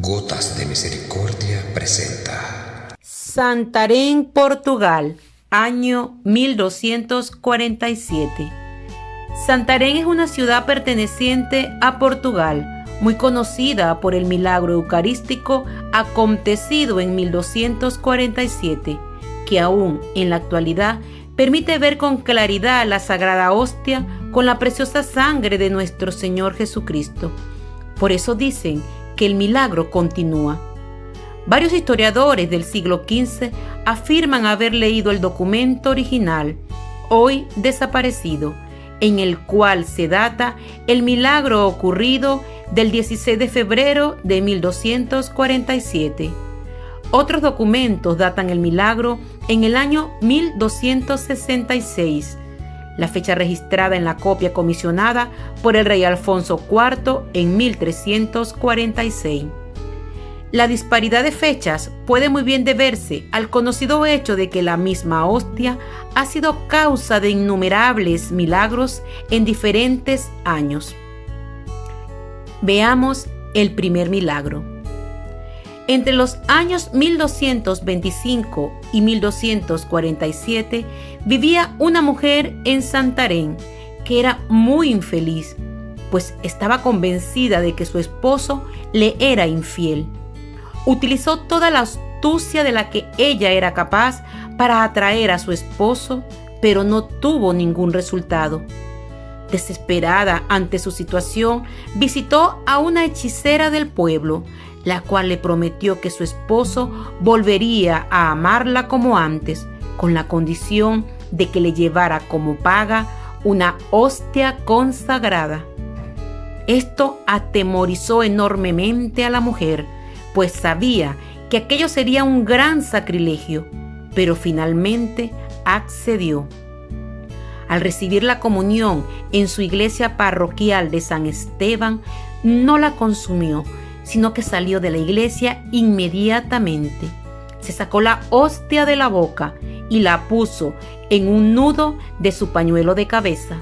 Gotas de Misericordia presenta Santarém, Portugal, año 1247. Santarém es una ciudad perteneciente a Portugal, muy conocida por el milagro eucarístico acontecido en 1247, que aún en la actualidad permite ver con claridad la Sagrada Hostia con la preciosa sangre de nuestro Señor Jesucristo. Por eso dicen que el milagro continúa. Varios historiadores del siglo XV afirman haber leído el documento original, hoy desaparecido, en el cual se data el milagro ocurrido del 16 de febrero de 1247. Otros documentos datan el milagro en el año 1266, la fecha registrada en la copia comisionada por el rey Alfonso IV en 1346. La disparidad de fechas puede muy bien deberse al conocido hecho de que la misma hostia ha sido causa de innumerables milagros en diferentes años. Veamos el primer milagro. Entre los años 1225 y 1247 vivía una mujer en Santarém que era muy infeliz, pues estaba convencida de que su esposo le era infiel. Utilizó toda la astucia de la que ella era capaz para atraer a su esposo, pero no tuvo ningún resultado. Desesperada ante su situación, visitó a una hechicera del pueblo, la cual le prometió que su esposo volvería a amarla como antes, con la condición de que le llevara como paga una hostia consagrada. Esto atemorizó enormemente a la mujer, pues sabía que aquello sería un gran sacrilegio, pero finalmente accedió. Al recibir la comunión en su iglesia parroquial de San Esteban, no la consumió, sino que salió de la iglesia inmediatamente. Se sacó la hostia de la boca y la puso en un nudo de su pañuelo de cabeza.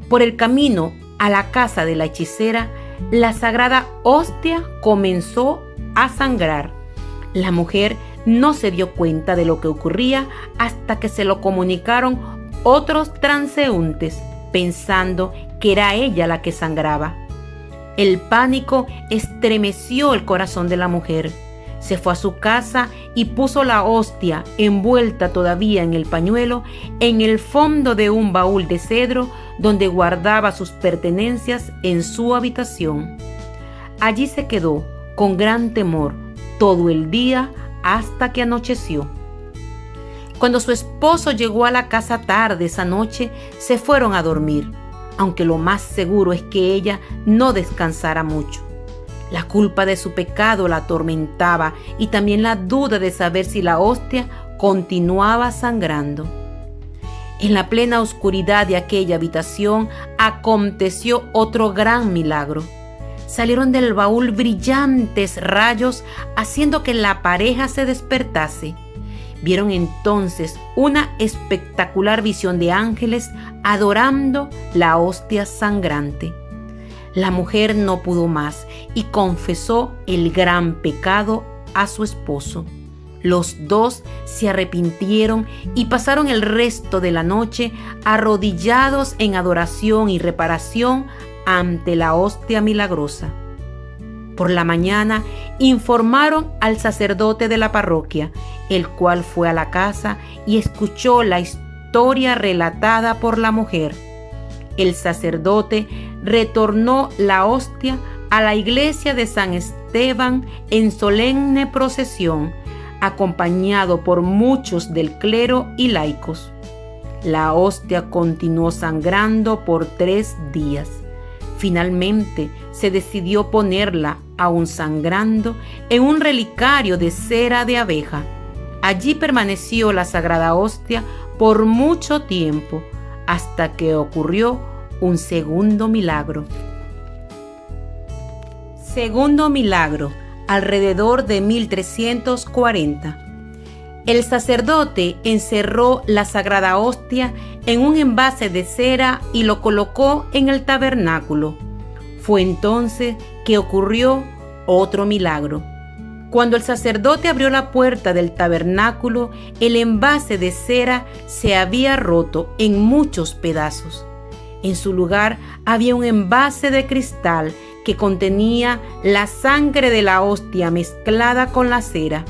Por el camino a la casa de la hechicera, la sagrada hostia comenzó a sangrar. La mujer no se dio cuenta de lo que ocurría hasta que se lo comunicaron otros transeúntes, pensando que era ella la que sangraba. El pánico estremeció el corazón de la mujer. Se fue a su casa y puso la hostia, envuelta todavía en el pañuelo, en el fondo de un baúl de cedro donde guardaba sus pertenencias en su habitación. Allí se quedó con gran temor todo el día hasta que anocheció. Cuando su esposo llegó a la casa tarde esa noche, se fueron a dormir, aunque lo más seguro es que ella no descansara mucho. La culpa de su pecado la atormentaba y también la duda de saber si la hostia continuaba sangrando. En la plena oscuridad de aquella habitación aconteció otro gran milagro. Salieron del baúl brillantes rayos, haciendo que la pareja se despertase. Vieron entonces una espectacular visión de ángeles adorando la hostia sangrante. La mujer no pudo más y confesó el gran pecado a su esposo. Los dos se arrepintieron y pasaron el resto de la noche arrodillados en adoración y reparación ante la hostia milagrosa. Por la mañana informaron al sacerdote de la parroquia, el cual fue a la casa y escuchó la historia relatada por la mujer. El sacerdote retornó la hostia a la iglesia de San Esteban en solemne procesión, acompañado por muchos del clero y laicos. La hostia continuó sangrando por 3 días. Finalmente se decidió ponerla, aún sangrando, en un relicario de cera de abeja. Allí permaneció la sagrada hostia por mucho tiempo, hasta que ocurrió un segundo milagro. Segundo milagro, alrededor de 1340. El sacerdote encerró la sagrada hostia en un envase de cera y lo colocó en el tabernáculo. Fue entonces que ocurrió Otro milagro. Cuando el sacerdote abrió la puerta del tabernáculo, el envase de cera se había roto en muchos pedazos. En su lugar había un envase de cristal que contenía la sangre de la hostia mezclada con la cera.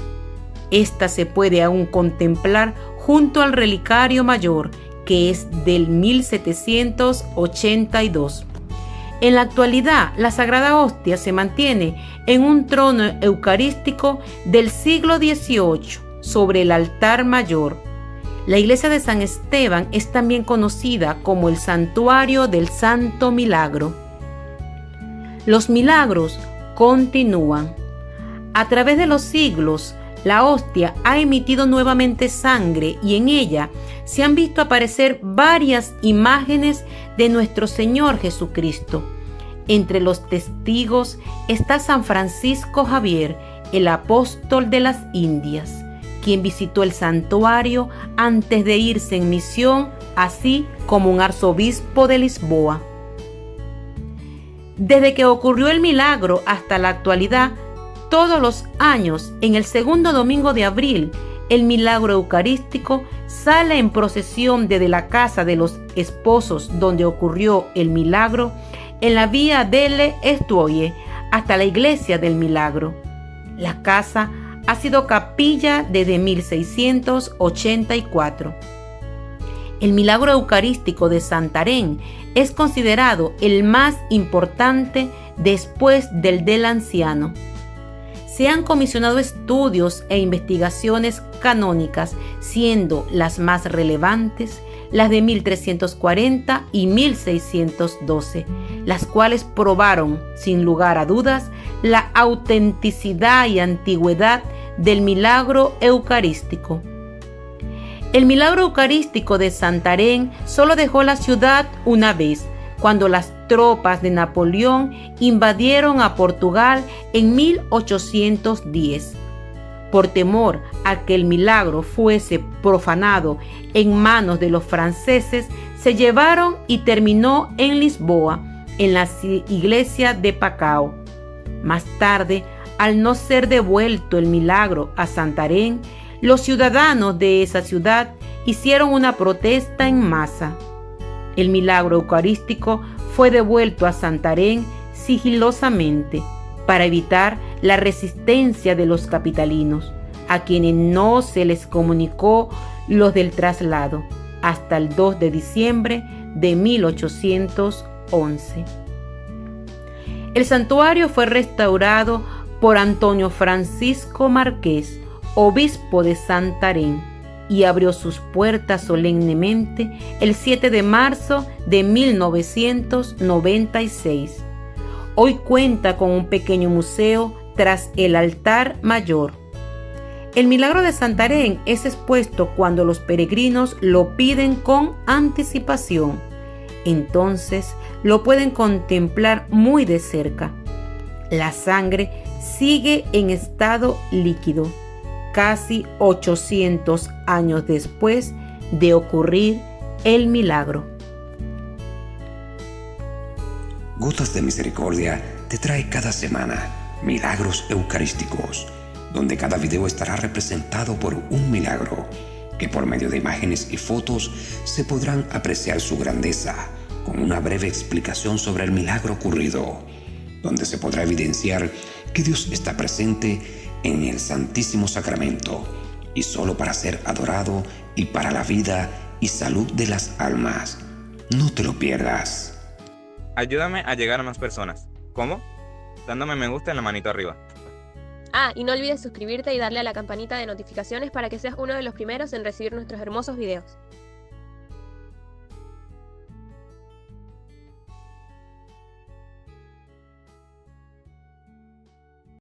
Esta se puede aún contemplar junto al relicario mayor, que es del 1782. En la actualidad, la Sagrada Hostia se mantiene en un trono eucarístico del siglo XVIII sobre el altar mayor. La iglesia de San Esteban es también conocida como el Santuario del Santo Milagro. Los milagros continúan. A través de los siglos, la hostia ha emitido nuevamente sangre y en ella se han visto aparecer varias imágenes de nuestro Señor Jesucristo. Entre los testigos está San Francisco Javier, el apóstol de las Indias, quien visitó el santuario antes de irse en misión, así como un arzobispo de Lisboa. Desde que ocurrió el milagro hasta la actualidad, todos los años, en el segundo domingo de abril, el milagro eucarístico sale en procesión desde la casa de los esposos donde ocurrió el milagro, en la vía delle Stuoie, hasta la iglesia del milagro. La casa ha sido capilla desde 1684. El milagro eucarístico de Santarém es considerado el más importante después del anciano. Se han comisionado estudios e investigaciones canónicas, siendo las más relevantes las de 1340 y 1612, las cuales probaron, sin lugar a dudas, la autenticidad y antigüedad del milagro eucarístico. El milagro eucarístico de Santarém solo dejó la ciudad una vez, cuando las tropas de Napoleón invadieron a Portugal en 1810. Por temor a que el milagro fuese profanado en manos de los franceses, se llevaron y terminó en Lisboa, en la iglesia de Pacao. Más tarde, al no ser devuelto el milagro a Santarém, los ciudadanos de esa ciudad hicieron una protesta en masa. El milagro eucarístico fue devuelto a Santarém sigilosamente para evitar la resistencia de los capitalinos, a quienes no se les comunicó los del traslado hasta el 2 de diciembre de 1811. El santuario fue restaurado por Antonio Francisco Marqués, obispo de Santarém, y abrió sus puertas solemnemente el 7 de marzo de 1996. Hoy cuenta con un pequeño museo tras el altar mayor. El milagro de Santarém es expuesto cuando los peregrinos lo piden con anticipación. Entonces lo pueden contemplar muy de cerca. La sangre sigue en estado líquido, casi 800 años después de ocurrir el milagro. Gotas de Misericordia te trae cada semana milagros eucarísticos, donde cada video estará representado por un milagro, que por medio de imágenes y fotos se podrán apreciar su grandeza, con una breve explicación sobre el milagro ocurrido, donde se podrá evidenciar que Dios está presente en el Santísimo Sacramento, y solo para ser adorado y para la vida y salud de las almas. No te lo pierdas. Ayúdame a llegar a más personas. ¿Cómo? Dándome me gusta en la manito arriba. Ah, y no olvides suscribirte y darle a la campanita de notificaciones para que seas uno de los primeros en recibir nuestros hermosos videos.